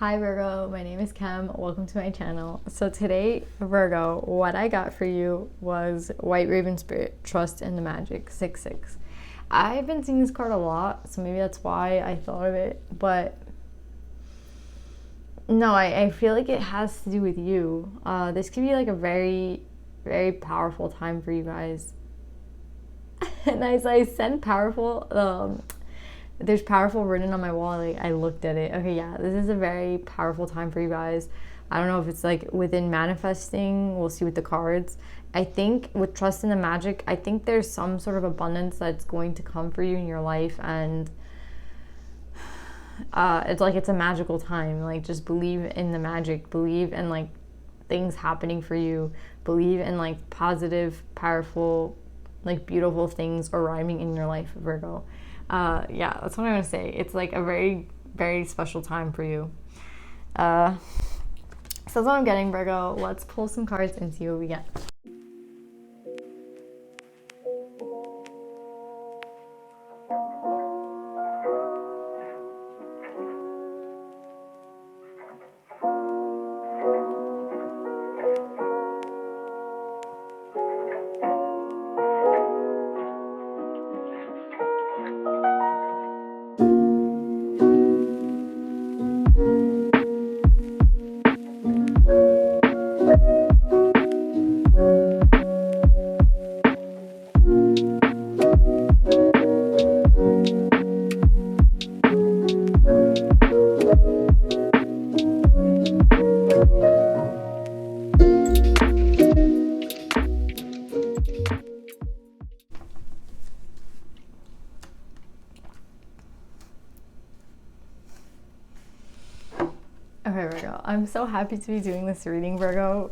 Hi Virgo, my name is Kem. Welcome to my channel. So today, Virgo, what I got for you was White Raven Spirit, Trust in the Magic, 6/6. I've been seeing this card a lot, so maybe that's why I thought of it, but no, I feel like it has to do with you. This could be like a very, very powerful time for you guys. And as I said powerful, there's powerful written on my wall. Like, I looked at it. Okay, yeah, this is a very powerful time for you guys. I don't know if it's like within manifesting. We'll see with the cards. I think with trust in the magic, I think there's some sort of abundance that's going to come for you in your life, and it's a magical time. Like, just believe in the magic. Believe in like things happening for you. Believe in like positive, powerful, like beautiful things arriving in your life, Virgo. Yeah, that's what I'm gonna say. It's like a very, very special time for you. So that's what I'm getting, Virgo. Let's pull some cards and see what we get. Okay, Virgo, I'm so happy to be doing this reading, Virgo.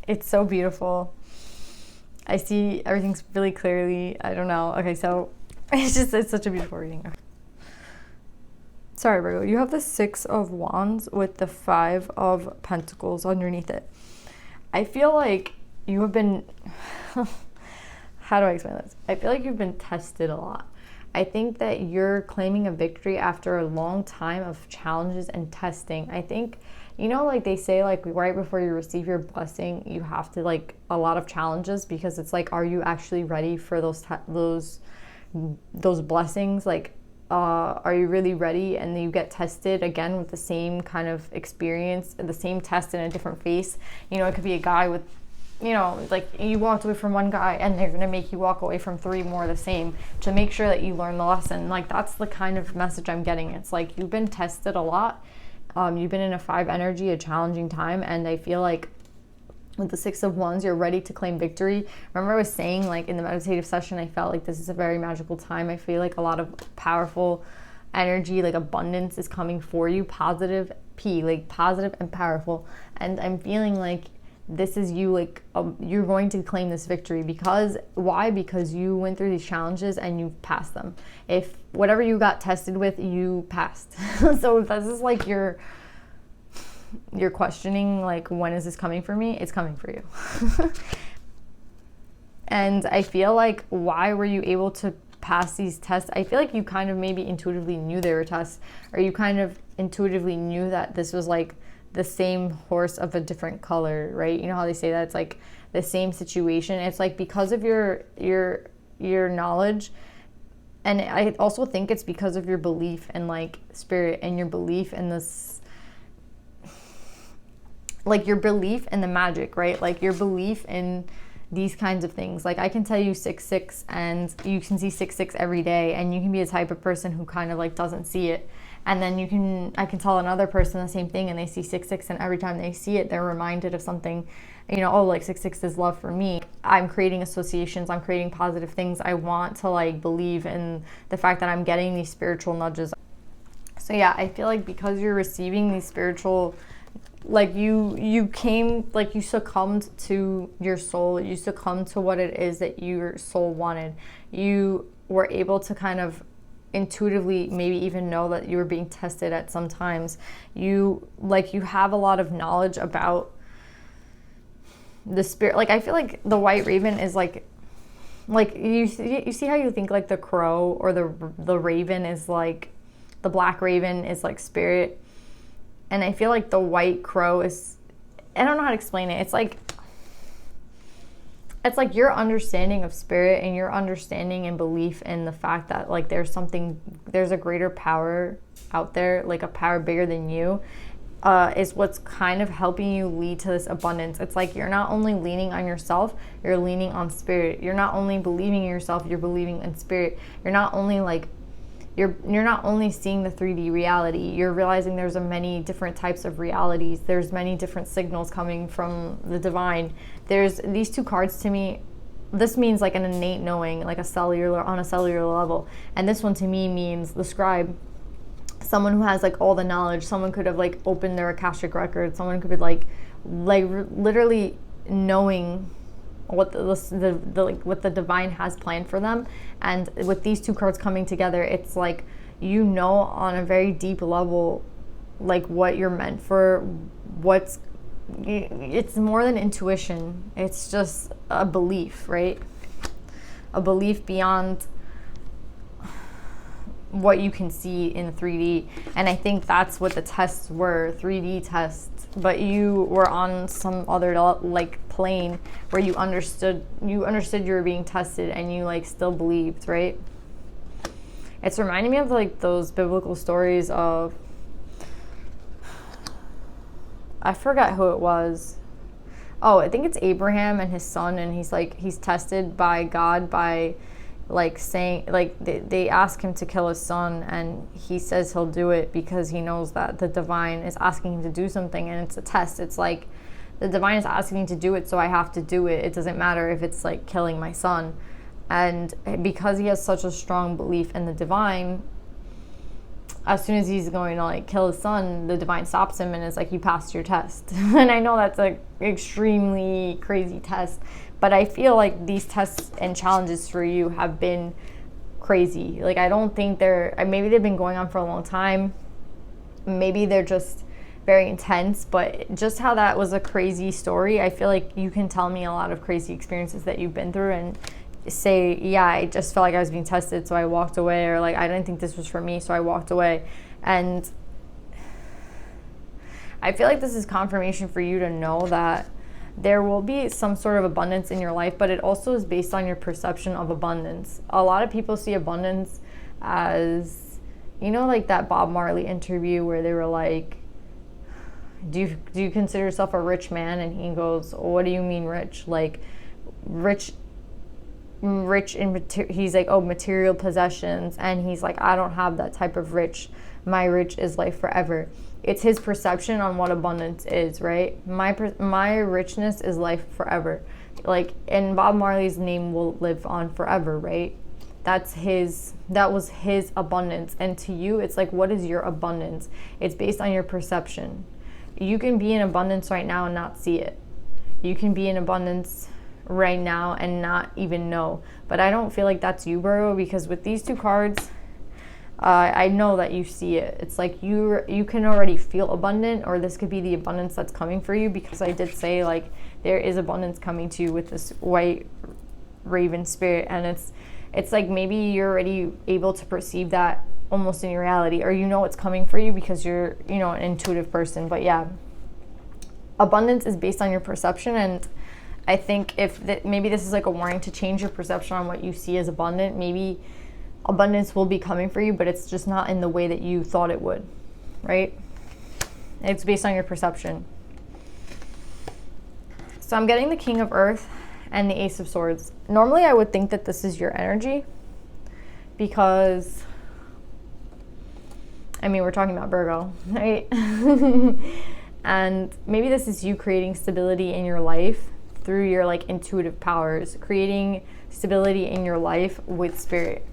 It's so beautiful. I see everything's really clearly. I don't know. Okay, so it's such a beautiful reading. Okay. Sorry, Virgo, you have the 6 of Wands with the 5 of Pentacles underneath it. I feel like you have been, how do I explain this? I feel like you've been tested a lot. I think that you're claiming a victory after a long time of challenges and testing. I think, you know, like they say, like right before you receive your blessing, you have to like a lot of challenges, because it's like, are you actually ready for those blessings? Like, are you really ready? And then you get tested again with the same kind of experience, the same test in a different face. You know, it could be a guy with, you know, like you walked away from one guy and they're gonna make you walk away from 3 more the same to make sure that you learn the lesson. Like, that's the kind of message I'm getting. It's like you've been tested a lot. You've been in a 5 energy, a challenging time, and I feel like with the 6 of Wands, you're ready to claim victory. Remember I was saying, like in the meditative session, I felt like this is a very magical time. I feel like a lot of powerful energy, like abundance is coming for you. Positive like positive and powerful. And I'm feeling like this is you, like you're going to claim this victory. Because why? Because you went through these challenges and you passed them. If whatever you got tested with, you passed. So if this is like you're questioning, like, when is this coming for me? It's coming for you. And I feel like, why were you able to pass these tests? I feel like you kind of maybe intuitively knew they were tests, or you kind of intuitively knew that this was like the same horse of a different color, right? You know how they say that it's like the same situation. It's like because of your knowledge, and I also think it's because of your belief in like spirit, and your belief in this, like your belief in the magic, right? Like your belief in these kinds of things. Like I can tell you 6/6, and you can see 6/6 every day, and you can be a type of person who kind of like doesn't see it. And then I can tell another person the same thing, and they see 6/6, and every time they see it, they're reminded of something, you know, oh, like 6/6 is love for me. I'm creating associations, I'm creating positive things. I want to like believe in the fact that I'm getting these spiritual nudges. So yeah, I feel like because you're receiving these spiritual, like you came, like you succumbed to your soul, you succumbed to what it is that your soul wanted. You were able to kind of intuitively maybe even know that you were being tested at some times. You have a lot of knowledge about the spirit. Like I feel like the white raven is like you see how you think like the crow or the raven is like, the black raven is like spirit. And I feel like the white crow is, I don't know how to explain it. It's like your understanding of spirit and your understanding and belief in the fact that like there's a greater power out there, like a power bigger than you, is what's kind of helping you lead to this abundance. It's like you're not only leaning on yourself, you're leaning on spirit. You're not only believing in yourself, you're believing in spirit. You're not only seeing the 3D reality, you're realizing there's many different types of realities. There's many different signals coming from the divine. There's these two cards to me. This means like an innate knowing, like on a cellular level. And this one to me means the scribe. Someone who has like all the knowledge. Someone could have like opened their Akashic record. Someone could be like literally knowing what what the divine has planned for them. And with these two cards coming together, it's like, you know, on a very deep level, like what you're meant for. It's more than intuition. It's just a belief, right? A belief beyond what you can see in 3D. And I think that's what the tests were, 3D tests. But you were on some other like plane where you understood you were being tested, and you like still believed, right? It's reminding me of like those biblical stories of, I forgot who it was. Oh, I think it's Abraham and his son, and he's tested by God by like saying, like they ask him to kill his son, and he says he'll do it because he knows that the divine is asking him to do something, and it's a test. It's like the divine is asking me to do it, so I have to do it. It doesn't matter if it's like killing my son. And because he has such a strong belief in the divine, as soon as he's going to like kill his son, the divine stops him and is like, you passed your test. And I know that's an extremely crazy test, but I feel like these tests and challenges for you have been crazy. Like, I don't think maybe they've been going on for a long time. Maybe they're just very intense, but just how that was a crazy story, I feel like you can tell me a lot of crazy experiences that you've been through and say, yeah, I just felt like I was being tested, so I walked away, or like I didn't think this was for me, so I walked away. And I feel like this is confirmation for you to know that there will be some sort of abundance in your life, but it also is based on your perception of abundance. A lot of people see abundance as, you know, like that Bob Marley interview where they were like, do you consider yourself a rich man? And he goes, what do you mean rich? Like rich in he's like, oh, material possessions. And he's like, I don't have that type of rich. My rich is life forever. It's his perception on what abundance is, right? My richness is life forever. Like, and Bob Marley's name will live on forever, right? That was his abundance. And to you, it's like, what is your abundance? It's based on your perception. You can be in abundance right now and not see it. You can be in abundance right now and not even know. But I don't feel like that's you, Virgo, because with these two cards, I know that you see it. It's like you can already feel abundant, or this could be the abundance that's coming for you, because I did say like there is abundance coming to you with this white raven spirit, and it's like maybe you're already able to perceive that almost in your reality, or you know it's coming for you because you're, you know, an intuitive person. But yeah, abundance is based on your perception, and I think maybe this is like a warning to change your perception on what you see as abundant. Maybe abundance will be coming for you, but it's just not in the way that you thought it would, right? It's based on your perception. So I'm getting the King of Earth and the Ace of Swords. Normally I would think that this is your energy, because I mean, we're talking about Virgo, right? And maybe this is you creating stability in your life through your like intuitive powers, creating stability in your life with spirit.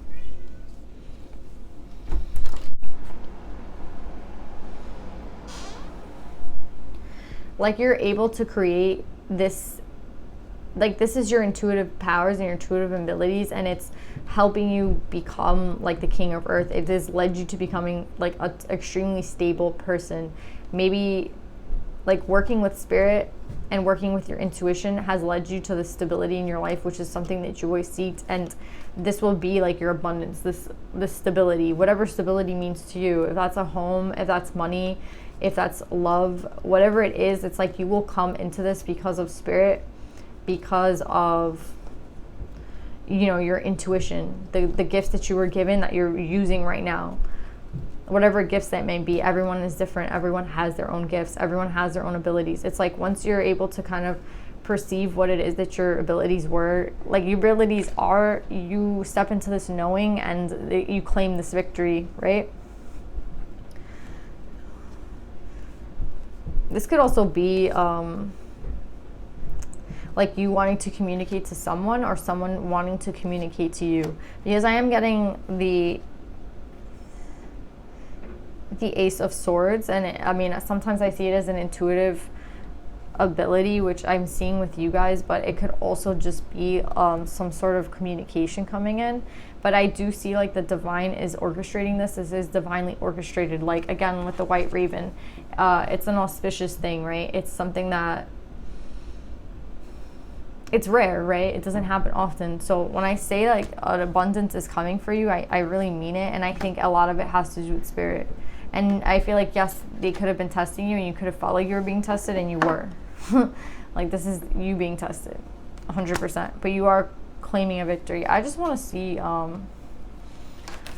Like, you're able to create this, like this is your intuitive powers and your intuitive abilities, and it's helping you become like the King of Earth. It has led you to becoming like an extremely stable person. Maybe like working with spirit and working with your intuition has led you to the stability in your life, which is something that you always seeked. And this will be like your abundance, this stability, whatever stability means to you. If that's a home, if that's money, if that's love, whatever it is, it's like you will come into this because of spirit, because of, you know, your intuition, the gifts that you were given that you're using right now. Whatever gifts that may be, everyone is different. Everyone has their own gifts. Everyone has their own abilities. It's like once you're able to kind of perceive what it is that your abilities were, like your abilities are, you step into this knowing and you claim this victory, right? This could also be like you wanting to communicate to someone or someone wanting to communicate to you, because I am getting the Ace of Swords, and I mean, sometimes I see it as an intuitive ability, which I'm seeing with you guys, but it could also just be some sort of communication coming in. But I do see like the divine is orchestrating this. This is divinely orchestrated. Like again, with the white raven, it's an auspicious thing, right? It's something that it's rare, right? It doesn't happen often. So when I say like an abundance is coming for you, I really mean it. And I think a lot of it has to do with spirit. And I feel like, yes, they could have been testing you and you could have felt like you were being tested, and you were. Like this is you being tested 100%, but you are claiming a victory. I just want to see, I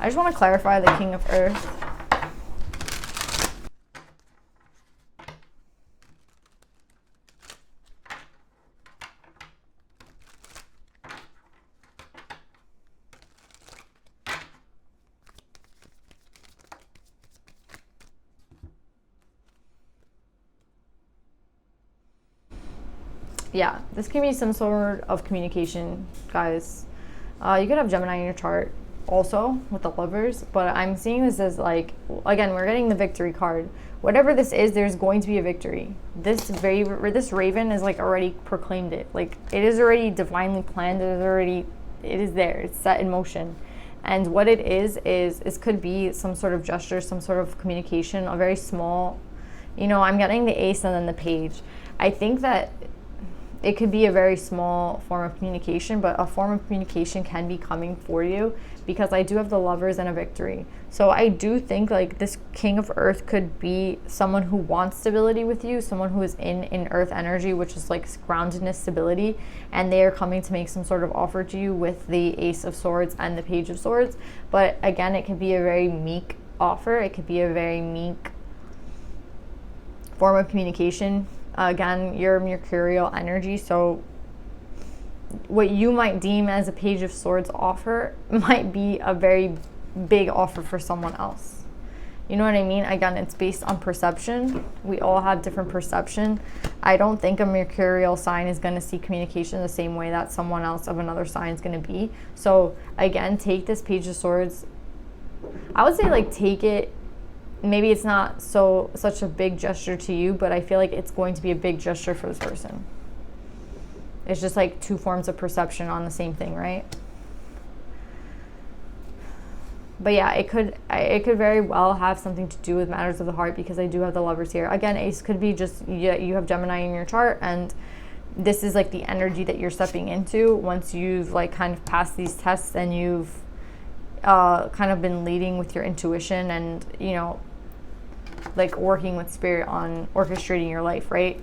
just want to clarify the King of Earth. Yeah, this can be some sort of communication, guys. You could have Gemini in your chart also with the Lovers, but I'm seeing this as like, again, we're getting the victory card. Whatever this is, there's going to be a victory. This raven is like already proclaimed it. Like it is already divinely planned. It is there. It's set in motion. And what it is could be some sort of gesture, some sort of communication, a very small, you know, I'm getting the Ace and then the Page. I think that it could be a very small form of communication, but a form of communication can be coming for you, because I do have the Lovers and a victory. So I do think like this King of Earth could be someone who wants stability with you, someone who is in Earth energy, which is like groundedness, stability, and they are coming to make some sort of offer to you with the Ace of Swords and the Page of Swords. But again, it could be a very meek offer. It could be a very meek form of communication. Again, you're Mercurial energy, so what you might deem as a Page of Swords offer might be a very big offer for someone else. You know what I mean? Again, it's based on perception. We all have different perception. I don't think a Mercurial sign is going to see communication the same way that someone else of another sign is going to be. So again, take this Page of Swords. I would say like take it. Maybe it's not such a big gesture to you, but I feel like it's going to be a big gesture for this person. It's just like two forms of perception on the same thing, right? But yeah, it could very well have something to do with matters of the heart, because I do have the Lovers here. Again, Ace could be just, yeah, you have Gemini in your chart, and this is like the energy that you're stepping into once you've like kind of passed these tests and you've kind of been leading with your intuition and, you know, like working with spirit on orchestrating your life, right?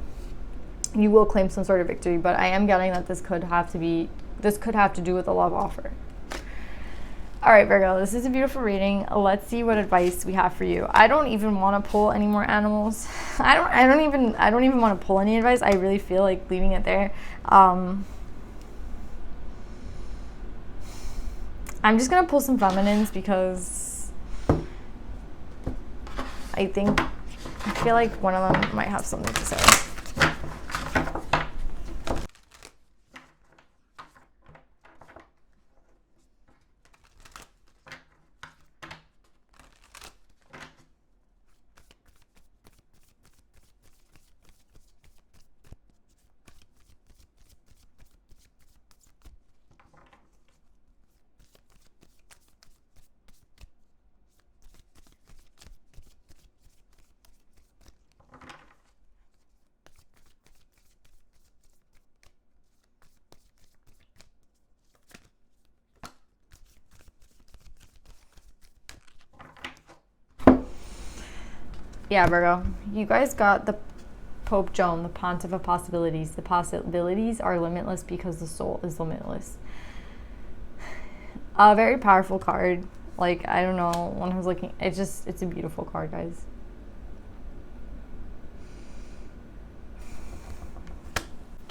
You will claim some sort of victory, but I am getting that this could have to do with a love offer. All right, Virgo, this is a beautiful reading. Let's see what advice we have for you. I don't even want to pull any more animals. I don't even want to pull any advice. I really feel like leaving it there. I'm just gonna pull some feminines because I feel like one of them might have something to say. Yeah, Virgo, you guys got the Pope Joan, the Pontiff of Possibilities. The possibilities are limitless because the soul is limitless. A very powerful card. Like, I don't know, when I was looking, it's a beautiful card, guys.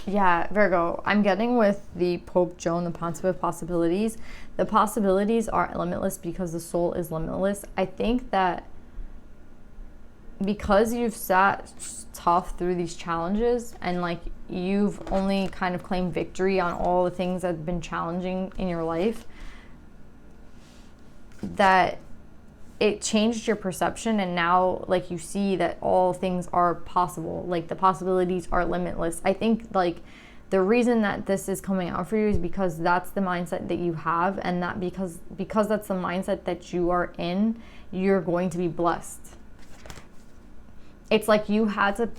Yeah, Virgo, I'm getting with the Pope Joan, the Pontiff of Possibilities. The possibilities are limitless because the soul is limitless. I think that because you've sat tough through these challenges and like you've only kind of claimed victory on all the things that have been challenging in your life, that it changed your perception, and now like you see that all things are possible, like the possibilities are limitless. I think like the reason that this is coming out for you is because that's the mindset that you have, and that because that's the mindset that you are in, you're going to be blessed. It's like you had to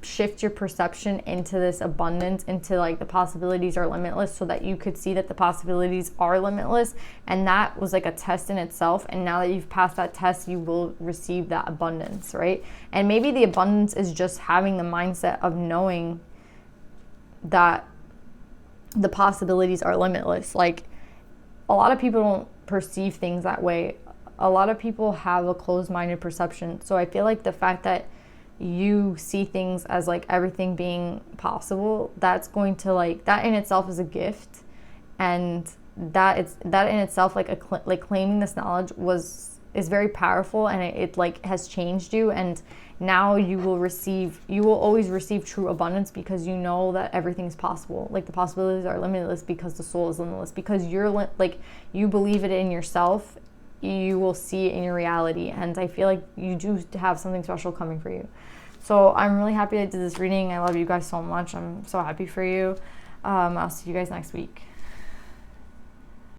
shift your perception into this abundance, into like the possibilities are limitless, so that you could see that the possibilities are limitless. And that was like a test in itself, and now that you've passed that test, you will receive that abundance, right? And maybe the abundance is just having the mindset of knowing that the possibilities are limitless. Like, a lot of people don't perceive things that way. A lot of people have a closed-minded perception. So I feel like the fact that you see things as like everything being possible, that's going to like, that in itself is a gift, and that in itself, like claiming this knowledge is very powerful, and it like has changed you. And now you will always receive true abundance, because you know that everything's possible. Like, the possibilities are limitless because the soul is limitless, because you're like, you believe it in yourself, you will see it in your reality. And I feel like you do have something special coming for you. So I'm really happy I did this reading. I love you guys so much. I'm so happy for you. I'll see you guys next week.